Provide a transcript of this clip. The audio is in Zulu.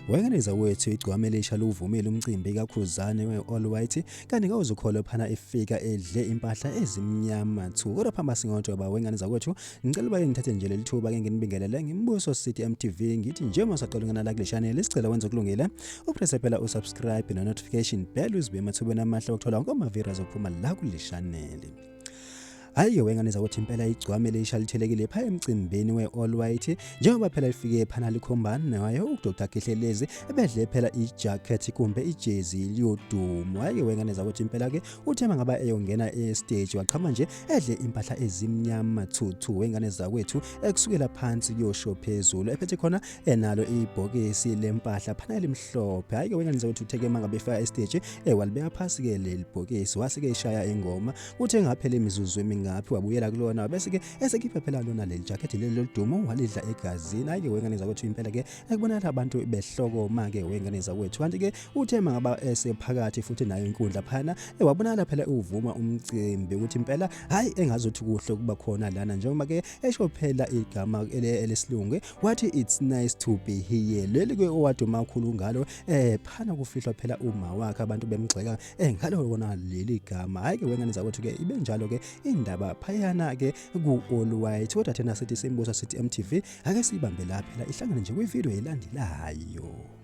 Wengeneza wethu igcwama elisha luvumile umcimbi kaKhuzani we-all white kanti ngawuzukholwa phana efika edle impahla ezimnyama thu. Kodwa phamba singojoba wenganiza kwethu ngicela uba ngithathe nje leli thuba ke nginibingelele ngimbuso City MTV ngithi nje masaqala ngana la kule channel sicela wenze kulungile upress phela usubscribe no notification bell uzibe emathubeni amahle okuthola konke ama-videos azophuma la kule channel. Hayi wenganiza ukuthi impela igcwama elisha lithelekile pha emcimbini we-all white njengoba phela lifike phana likhombana naye uDr Kehlelezi ebedle phela ijacket kumbe ijezi liyodumo. Hayi wenganiza ukuthi impela ke uthema ngaba eyongena eStage waqhama nje edle impahla ezimnyama thuthu. Wenganiza kwethu ekusukela phansi kuyosho phezulu ephethe khona enalo ibhokisi lempahla phana elimhlophe. Hayi wenganiza ukuthi utheke mangabe efika eStage walibeka phasi ke leli bhokisi wasike eshaya ingoma uthe ngaphela imizuzu ngaphi wabuyela kulona bese ke esekhipha phela lona leli jacket leli lodumo walidla egazini. Hayi wenganiza kwethu impela ke ekubonala abantu behloko make wenganiza kwethu kanti ke uthema ngaba esephakathi futhi nayo inkundla phana wabonala phela uvuma umcimbi ukuthi impela hayi engazothi kuhle kuba khona lana njengoba ke esho phela igama elesilungu wathi it's nice to be here. Leli ke owaduma kakhulu ngalo phana kufihlwa phela uma wakhe abantu bemgxeka ngalo wona leli gama. Hayi ke wenganiza kwethu ke ibe njalo ke indaba phayana ke ku-all white kodwa thina sithi simbuso City MTV ake sibambe lapha ihlangane nje kwivideo elandelayo.